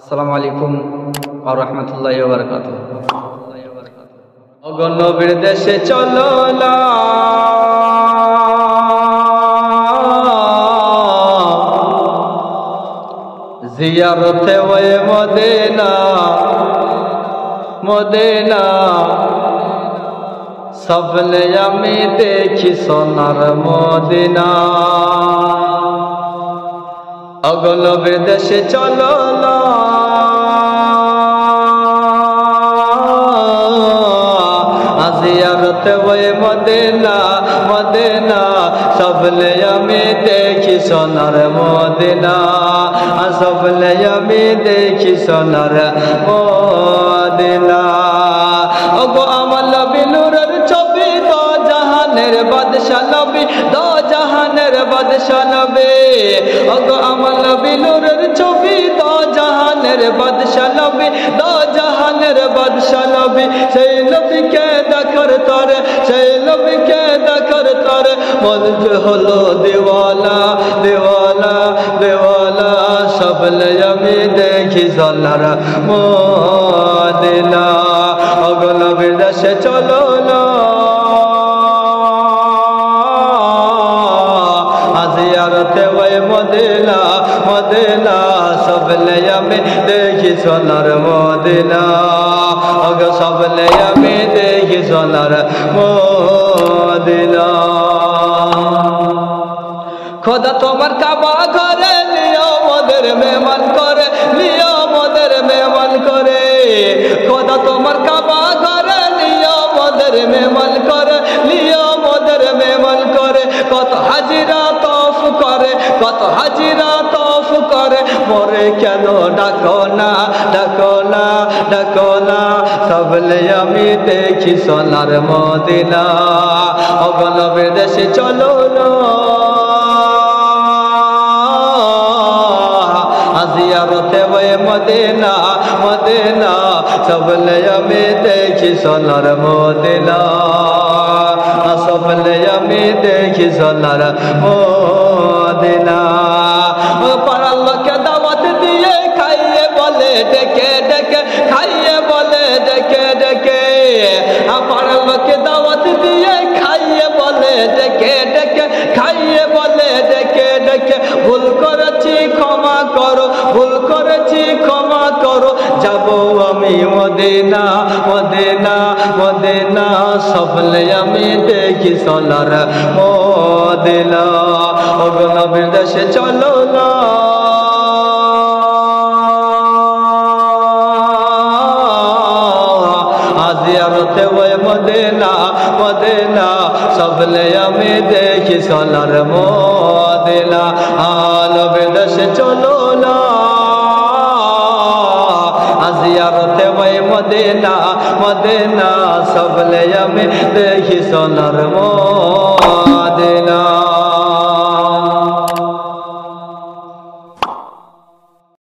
আসসালামু আলাইকুম ওয়া রাহমাতুল্লাহি ওয়া বারাকাতুহু। ওগো নবীর দেশে চলো না, জিয়ারতে ওই মদিনা মদিনা, সবলে আমি দেখি সোনার মদিনা। ওগো নবীর দেশে চলো না, জিয়ারতে ওই মদিনা মদিনা, সবলে আমি দেখি সোনার মদিনা, সবলে আমি দেখি সোনার মদিনা। ওগো আমার নবী নূরের ছবি, দো জাহানের বাদশা নবী, দো জাহানের বাদশা নবী। ওগো আমার নবী নূরের ছবি, দো জাহানের বাদশা নবী, দো জাহানের বাদশা নবী। সেই নবীকে দেখার তরে, সেই নবীকে দেখার তরে মন যে হলো দিওয়ানা দিওয়ানা দিওয়ানা, সবলে আমি দেখি সোনার মদিনা। ওগো নবীর দেশে চলো না, জিয়ারতে ওই মদিনা মদিনা, সবলে আমি দেখি সোনার মদিনা। ওগো সবলে আমি দেখি সোনার মদিনা। খোদা তোমার কাবা ঘরে নিও মোদের মেহমান করে, নিও মোদের মেহমান করে। খোদা তোমার কাবা ঘরে নিও মোদের মেহমান করে, নিও মোদের মেহমান করে। কত হাজিরা তওয়াফ করে, কত হাজিরা তওয়াফ করে, মোরে কেন ডাকো না ডাকো না ডাকো না, সবলে আমি দেখি সোনার মদিনা। ওগো নবীর দেশে চলো না, জিয়ারতে ওই মদিনা মদিনা, সবলে আমি দেখি সোনার মদিনা, সবলে আমি দেখি সোনার মদিনা। পাড়ার লোকে দাওয়াত দিয়ে খাইয়ে বলে ডেকে ডেকে, খাইয়ে বলে ডেকে ডেকে। পাড়ার লোকে দাওয়াত দিয়ে খাইয়ে বলে ডেকে ডেকে, খাইয়ে বলে ডেকে ডেকে। ভুল করেছি ক্ষমা করো, ভুল করেছি ক্ষমা করো, যাব আমি মদিনা মদিনা মদিনা, সবলে আমি দেখি সোনার মদিনা। ওগো নবীর দেশে চলো না, জিয়ারতে ওই মদিনা মদিনা, সবলে আমি দেখি সোনার মদিনা। নবীর দেশে চলো না, জিয়ারতে ওই মদিনা মদিনা, সবলে আমি দেখি সোনার মদিনা।